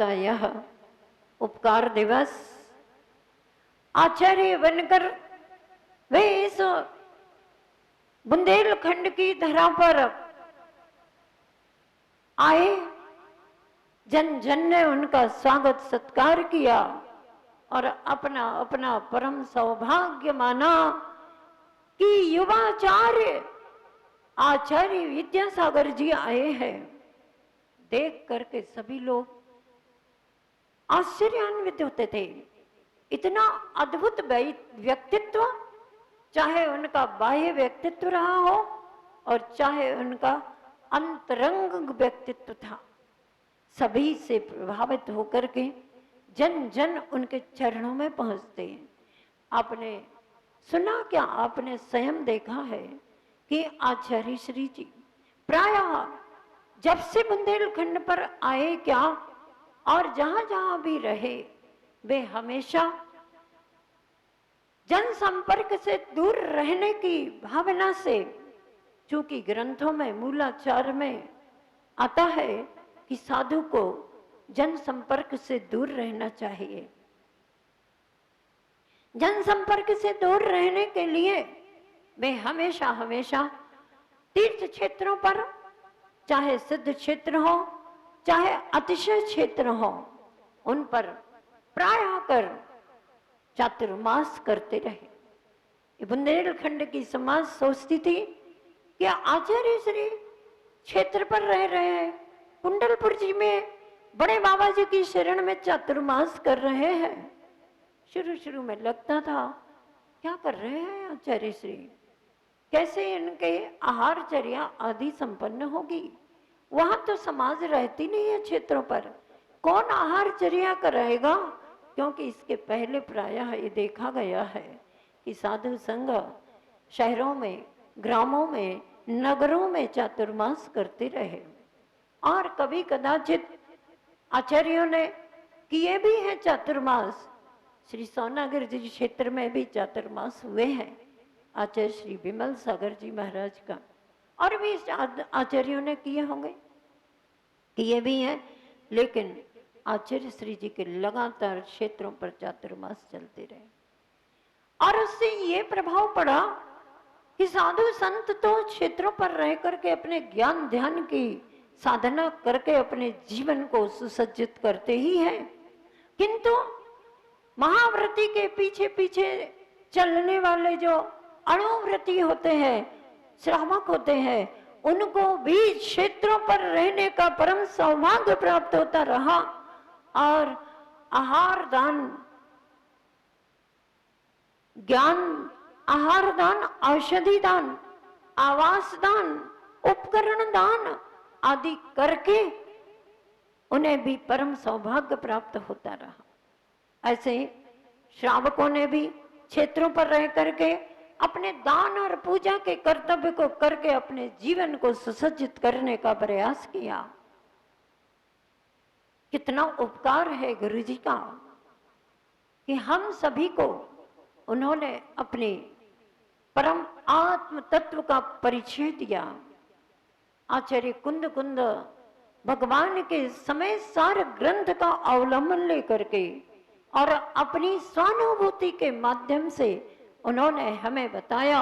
का यह उपकार दिवस आचार्य बनकर वे इस बुंदेलखंड की धरा पर आए। जन जन ने उनका स्वागत सत्कार किया और अपना अपना परम सौभाग्य माना कि युवाचार्य आचार्य विद्यासागर जी आए हैं। देख करके सभी लोग आश्चर्यान्वित होते थे। इतना अद्भुत व्यक्तित्व, चाहे उनका बाह्य व्यक्तित्व रहा हो और चाहे उनका अंतरंग व्यक्तित्व था, सभी से प्रभावित होकर के जन जन उनके चरणों में पहुंचते हैं। आपने सुना क्या, आपने स्वयं देखा है कि आचार्य श्री जी प्रायः जब से बुंदेलखंड पर आए क्या और जहां जहां भी रहे, वे हमेशा जनसंपर्क से दूर रहने की भावना से, चूंकि ग्रंथों में मूलाचार में आता है कि साधु को जनसंपर्क से दूर रहना चाहिए। जनसंपर्क से दूर रहने के लिए वे हमेशा हमेशा तीर्थ क्षेत्रों पर, चाहे सिद्ध क्षेत्र हो चाहे अतिशय क्षेत्र हो, उन पर प्रायः कर चातुर्मास करते रहे। बुंदेलखंड की समाज सोचती थी कि आचार्य श्री क्षेत्र पर रह रहे हैं, कुंडलपुर जी में बड़े बाबा जी की शरण में चातुर्मास कर रहे हैं। शुरू शुरू में लगता था क्या कर रहे हैं आचार्य श्री, कैसे इनके आहारचर्या आदि संपन्न होगी। वहां तो समाज रहती नहीं है क्षेत्रों पर, कौन आहारचर्या कराएगा, क्योंकि इसके पहले प्रायः ये देखा गया है कि साधु संघ शहरों में, ग्रामों में, नगरों में चातुर्मास करते रहे और कभी कदाचित आचार्यों ने किए भी हैं चातुर्मास। श्री सोनागर जी क्षेत्र में भी चातुर्मास हुए हैं आचार्य श्री विमल सागर जी महाराज का, और भी आचार्यों ने किए होंगे, किए भी हैं। लेकिन आचार्य श्री जी के लगातार क्षेत्रों पर चातुर्मास चलते रहे और उससे ये प्रभाव पड़ा कि साधु संत तो क्षेत्रों पर रह करके अपने ज्ञान ध्यान की साधना करके अपने जीवन को सुसज्जित करते ही हैं, किंतु महाव्रती के पीछे पीछे चलने वाले जो अणुव्रती होते हैं, श्रावक होते हैं, उनको भी क्षेत्रों पर रहने का परम सौभाग्य प्राप्त होता रहा और आहार दान, ज्ञान आहार दान, औषधि दान, आवास दान, उपकरण दान आदि करके उन्हें भी परम सौभाग्य प्राप्त होता रहा। ऐसे श्रावकों ने भी क्षेत्रों पर रह करके अपने दान और पूजा के कर्तव्य को करके अपने जीवन को सुसज्जित करने का प्रयास किया। कितना उपकार है गुरु जी का कि हम सभी को उन्होंने अपने परम आत्म तत्व का परिचय दिया। आचार्य कुंद कुंद भगवान के समय सार ग्रंथ का अवलंबन लेकर के और अपनी स्वानुभूति के माध्यम से उन्होंने हमें बताया,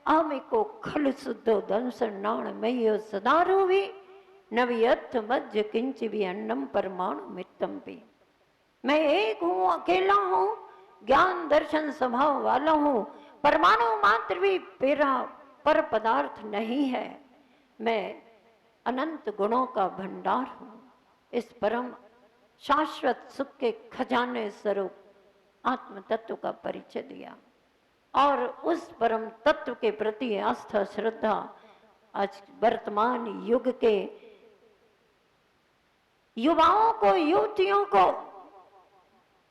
अमिको खल शुद्धो दंसनाण मयो सदारो भी नवियथ मज्ज किंच भी अन्नम परमाणु मित्तम भी। मैं एक हूं, अकेला हूं, ज्ञान दर्शन स्वभाव वाला हूं, परमाणु मात्र भी मेरा पर पदार्थ नहीं है, मैं अनंत गुणों का भंडार हूं। इस परम शाश्वत सुख के खजाने स्वरूप आत्म तत्व का परिचय दिया और उस परम तत्व के प्रति आस्था श्रद्धा आज वर्तमान युग के युवाओं को, युवतियों को,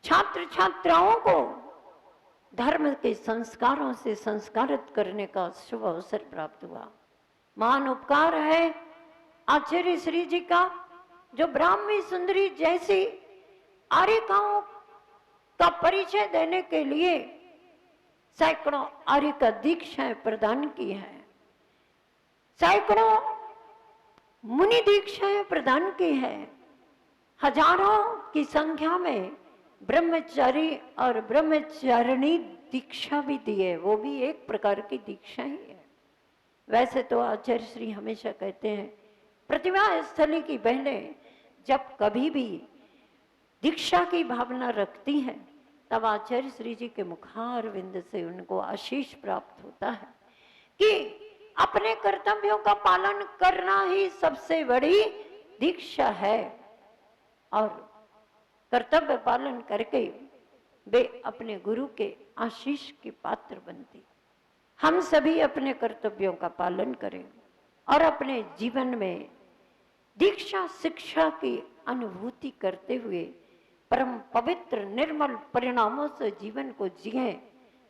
छात्र छात्राओं को धर्म के संस्कारों से संस्कारित करने का शुभ अवसर प्राप्त हुआ। महान उपकार है आचार्य श्री जी का, जो ब्राह्मी सुंदरी जैसी आर्यिकाओं का परिचय देने के लिए सैकड़ों आर्य का दीक्षाएं प्रदान की है, सैकड़ों मुनि दीक्षाएं प्रदान की है। हजारों की संख्या में ब्रह्मचारी और ब्रह्मचारिणी दीक्षा भी दी है, वो भी एक प्रकार की दीक्षा ही है। वैसे तो आचार्य श्री हमेशा कहते हैं प्रतिभा स्थली की बहनें जब कभी भी दीक्षा की भावना रखती हैं तब आचार्य श्री जी के मुखार विंद से उनको आशीष प्राप्त होता है कि अपने कर्तव्यों का पालन करना ही सबसे बड़ी दीक्षा है, और कर्तव्य पालन करके वे अपने गुरु के आशीष के पात्र बनती। हम सभी अपने कर्तव्यों का पालन करें और अपने जीवन में दीक्षा शिक्षा की अनुभूति करते हुए परम पवित्र निर्मल परिणामों से जीवन को जिए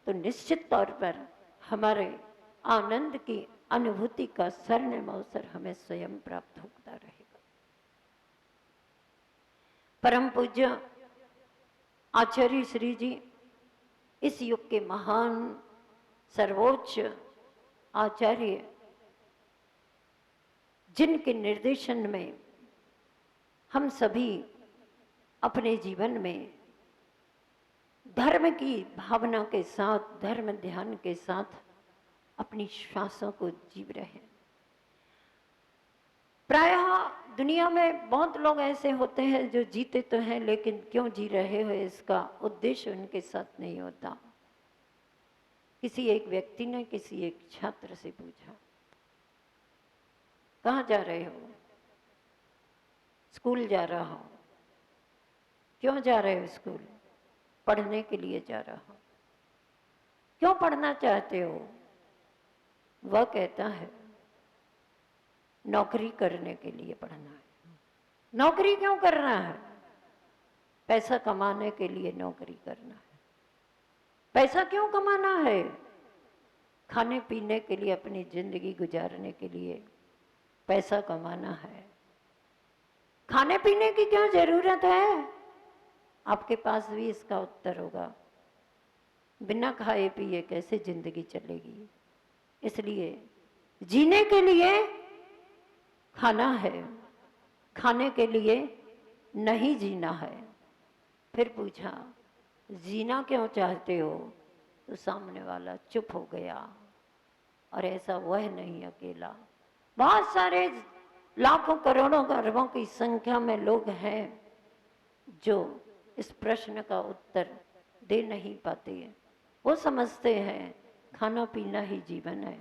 तो निश्चित तौर पर हमारे आनंद की अनुभूति का स्वर्णिम अवसर हमें स्वयं प्राप्त होता रहेगा। परम पूज्य आचार्य श्री जी इस युग के महान सर्वोच्च आचार्य, जिनके निर्देशन में हम सभी अपने जीवन में धर्म की भावना के साथ, धर्म ध्यान के साथ अपनी श्वासों को जीव रहे हैं। प्रायः दुनिया में बहुत लोग ऐसे होते हैं जो जीते तो हैं लेकिन क्यों जी रहे हो इसका उद्देश्य उनके साथ नहीं होता। किसी एक व्यक्ति ने किसी एक छात्र से पूछा, कहाँ जा रहे हो? स्कूल जा रहा हूं। क्यों जा रहे हो स्कूल? पढ़ने के लिए जा रहा हूं। क्यों पढ़ना चाहते हो? वह कहता है नौकरी करने के लिए पढ़ना है। नौकरी क्यों करना है? पैसा कमाने के लिए नौकरी करना है। पैसा क्यों कमाना है? खाने पीने के लिए, अपनी जिंदगी गुजारने के लिए पैसा कमाना है। खाने पीने की क्यों जरूरत है? आपके पास भी इसका उत्तर होगा। बिना खाए पिए कैसे जिंदगी चलेगी? इसलिए जीने के लिए खाना है, खाने के लिए नहीं जीना है। फिर पूछा जीना क्यों चाहते हो? तो सामने वाला चुप हो गया। और ऐसा वह नहीं अकेला, बहुत सारे लाखों करोड़ों अरबों की संख्या में लोग हैं जो इस प्रश्न का उत्तर दे नहीं पाते हैं। वो समझते हैं खाना पीना ही जीवन है,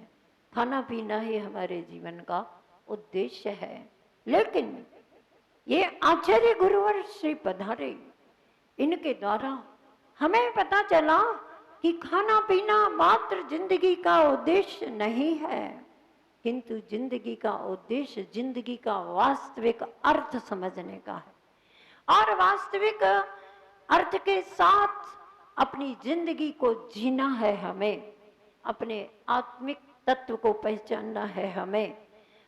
खाना पीना ही हमारे जीवन का उद्देश्य है। लेकिन ये आचार्य गुरुवर श्री पधारे, इनके द्वारा हमें पता चला कि खाना पीना मात्र जिंदगी का उद्देश्य नहीं है, किंतु जिंदगी का उद्देश्य जिंदगी का वास्तविक अर्थ समझने का है। और वास्तविक अर्थ के साथ अपनी जिंदगी को जीना है। हमें अपने आत्मिक तत्व को पहचानना है।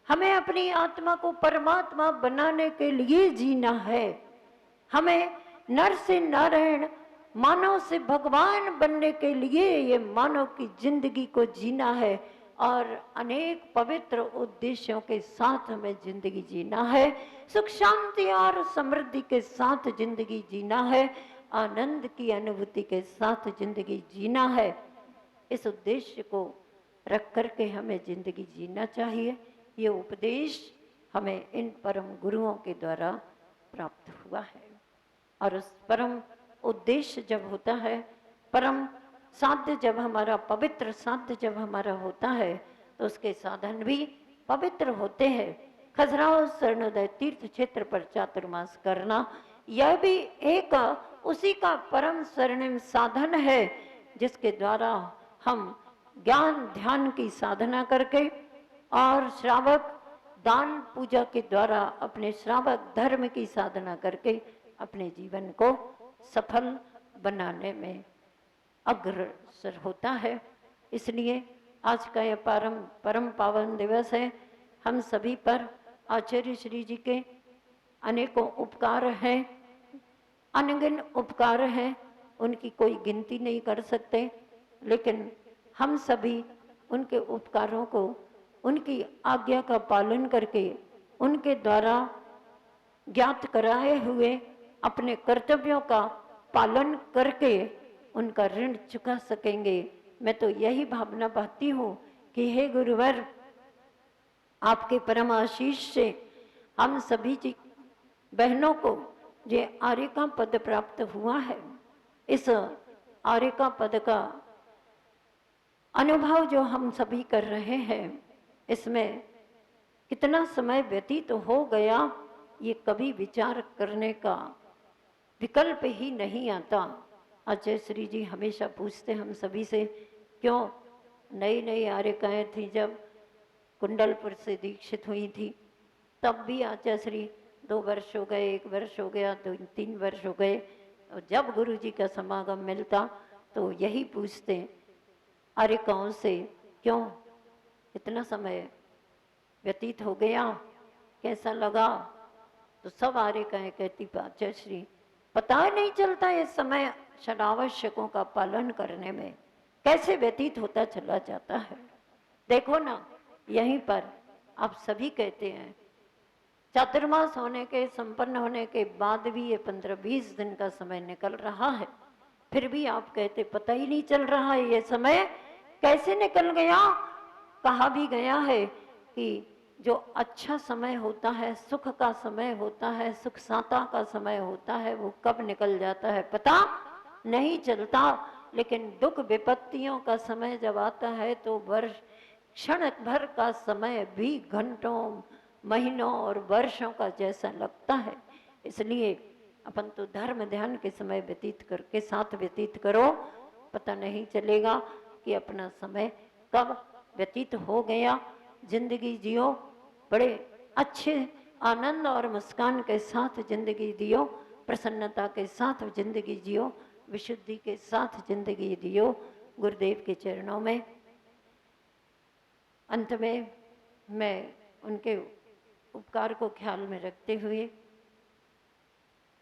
हमें अपनी आत्मा को परमात्मा बनाने के लिए जीना है। हमें नर से नारायण, मानव से भगवान बनने के लिए ये मानव की जिंदगी को जीना है और अनेक पवित्र उद्देश्यों के साथ हमें जिंदगी जीना है। सुख शांति और समृद्धि के साथ जिंदगी जीना है, आनंद की अनुभूति के साथ जिंदगी जीना है। इस उद्देश्य को रख करके हमें जिंदगी जीना चाहिए। ये उपदेश हमें इन परम गुरुओं के द्वारा प्राप्त हुआ है। और उस परम उद्देश्य जब होता है, परम साध्य जब हमारा, पवित्र साध्य जब हमारा होता है तो उसके साधन भी पवित्र होते हैं। खजुराहो स्वर्णोदय तीर्थ क्षेत्र पर चातुर्मास करना, यह भी एक उसी का परम स्वर्णिम साधन है जिसके द्वारा हम ज्ञान ध्यान की साधना करके और श्रावक दान पूजा के द्वारा अपने श्रावक धर्म की साधना करके अपने जीवन को सफल बनाने में अग्रसर होता है। इसलिए आज का यह परम पावन दिवस है। हम सभी पर आचार्य श्री जी के अनेकों उपकार हैं, अनगिन उपकार हैं, उनकी कोई गिनती नहीं कर सकते। लेकिन हम सभी उनके उपकारों को, उनकी आज्ञा का पालन करके, उनके द्वारा ज्ञात कराए हुए अपने कर्तव्यों का पालन करके उनका ऋण चुका सकेंगे। मैं तो यही भावना पाती हूँ कि हे गुरुवर, आपके परम आशीष से हम सभी जी बहनों को ये आर्य का पद प्राप्त हुआ है। इस आर्य का पद का अनुभव जो हम सभी कर रहे हैं, इसमें कितना समय व्यतीत हो गया ये कभी विचार करने का विकल्प ही नहीं आता। आचार्य श्री जी हमेशा पूछते हम सभी से, क्यों नई नई आर्यकाएँ थी, जब कुंडलपुर से दीक्षित हुई थी तब भी आचार्य श्री 2 वर्ष हो गए, 1 वर्ष हो गया, 3 वर्ष हो गए, और जब गुरु जी का समागम मिलता तो यही पूछते आर्यकाओं से, क्यों इतना समय व्यतीत हो गया, कैसा लगा? तो सब आर्यकाएँ कहती, आचार्य श्री पता नहीं चलता इस समय षडावश्यकों का पालन करने में कैसे व्यतीत होता चला जाता है। देखो ना, यहीं पर आप सभी कहते हैं चातुर्मास होने के संपन्न होने के बाद भी ये 15-20 दिन का समय निकल रहा है, फिर भी आप कहते पता ही नहीं चल रहा है ये समय कैसे निकल गया। कहा भी गया है कि जो अच्छा समय होता है, सुख का समय होता है, सुख साता का समय होता है, वो कब निकल जाता है पता नहीं चलता। लेकिन दुख विपत्तियों का समय जब आता है तो वर्ष क्षण भर का समय भी घंटों, महीनों और वर्षों का जैसा लगता है। इसलिए अपन तो धर्म ध्यान के समय व्यतीत करके साथ व्यतीत करो, पता नहीं चलेगा कि अपना समय कब व्यतीत हो गया। जिंदगी जियो, बड़े अच्छे आनंद और मुस्कान के साथ जिंदगी जियो, प्रसन्नता के साथ जिंदगी जियो, विशुद्धि के साथ जिंदगी जियो। गुरुदेव के चरणों में अंत में मैं उनके उपकार को ख्याल में रखते हुए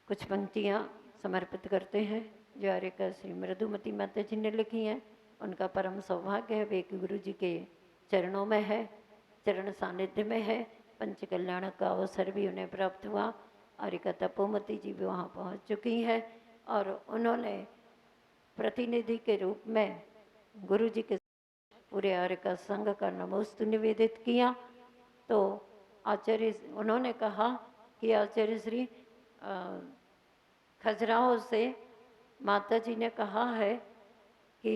कुछ पंक्तियाँ समर्पित करते हैं जो आर्यका श्री मृदुमती माता जी ने लिखी हैं। उनका परम सौभाग्य है, वे गुरु जी के चरणों में है, चरण सानिध्य में है। पंच कल्याण का अवसर भी उन्हें प्राप्त हुआ। आर्यका तपोमती जी भी वहाँ पहुँच चुकी हैं और उन्होंने प्रतिनिधि के रूप में गुरु जी के पूरे आर्यका संघ का नमोस्तु निवेदित किया। तो आचार्य उन्होंने कहा कि आचार्य श्री खजुराहो से माता जी ने कहा है कि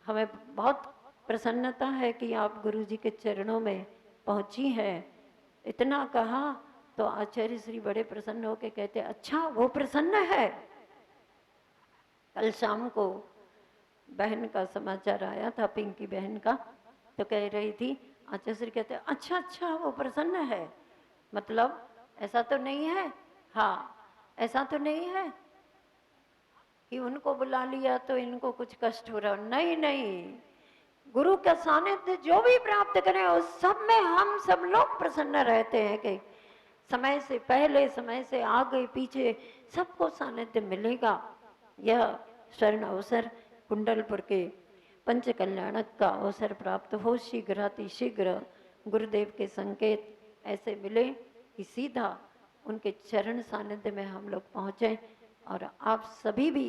हमें बहुत प्रसन्नता है कि आप गुरु जी के चरणों में पहुंची हैं। इतना कहा तो आचार्य श्री बड़े प्रसन्न होकर कहते, अच्छा वो प्रसन्न है। कल शाम को बहन का समाचार आया था, पिंकी बहन का, तो कह रही थी आचार्य श्री कहते, अच्छा अच्छा वो प्रसन्न है, मतलब ऐसा तो नहीं है, हाँ ऐसा तो नहीं है कि उनको बुला लिया तो इनको कुछ कष्ट हो रहा। नहीं नहीं, गुरु का सानिध्य जो भी प्राप्त करें उस सब में हम सब लोग प्रसन्न रहते हैं कि समय से पहले, समय से आगे पीछे सबको सानिध्य मिलेगा। यह स्वर्ण अवसर कुंडलपुर के पंच कल्याणक का अवसर प्राप्त हो, शीघ्र गुरुदेव के संकेत ऐसे मिले कि सीधा उनके चरण सानिध्य में हम लोग पहुँचे और आप सभी भी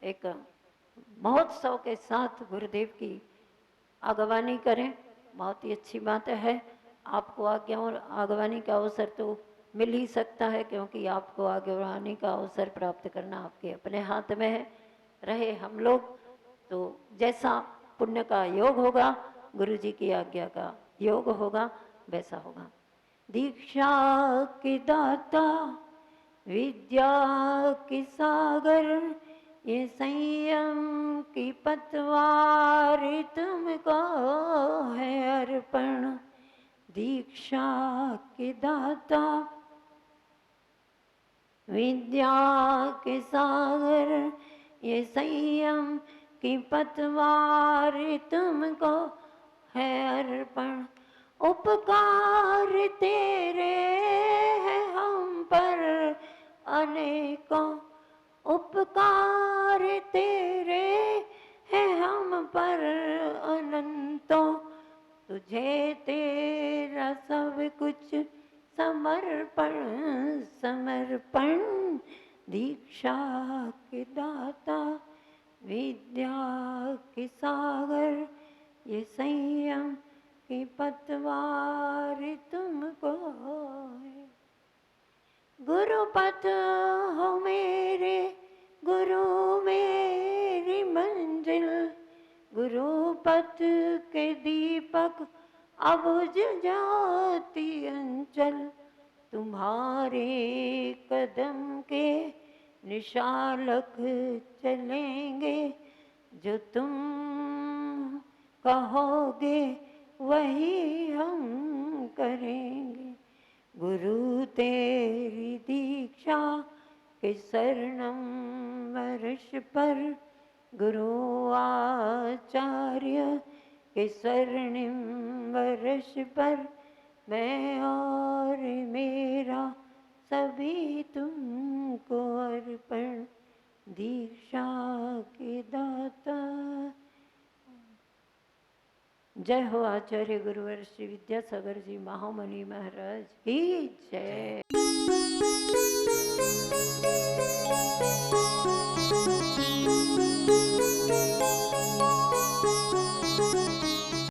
एक महोत्सव के साथ गुरुदेव की आगवानी करें। बहुत ही अच्छी बात है। आपको आज्ञा और आगवानी का अवसर तो मिल ही सकता है, क्योंकि आपको आगवानी का अवसर प्राप्त करना आपके अपने हाथ में है। रहे हम लोग तो जैसा पुण्य का योग होगा, गुरु जी की आज्ञा का योग होगा, वैसा होगा। दीक्षा के दाता, विद्या के सागर, ये संयम की पतवार तुमको है अर्पण। दीक्षा के दाता, विद्या के सागर, ये संयम की पतवार तुमको है अर्पण। उपकार तेरे हैं हम पर अनेकों, उपकार तेरे हैं हम पर अनंतों। तुझे तेरा सब कुछ समर्पण सागर, ये संयम की पतवार तुमको है। गुरुपथ हो मेरे, गुरु मेरी मंजिल, गुरुपथ के दीपक अब बुझ जाती अंचल, तुम्हारे कदम के निशालक चलेंगे, जो तुम कहोगे वही हम करेंगे। गुरु तेरी दीक्षा के शरणम वर्ष पर, गुरु आचार्य के स्वर्णिम वर्ष पर, मैं और मेरा सभी तुमको अर्पण, दीक्षा के दाता। जय हो आचार्य गुरुवर श्री विद्यासागर जी महामुनि महाराज की जय।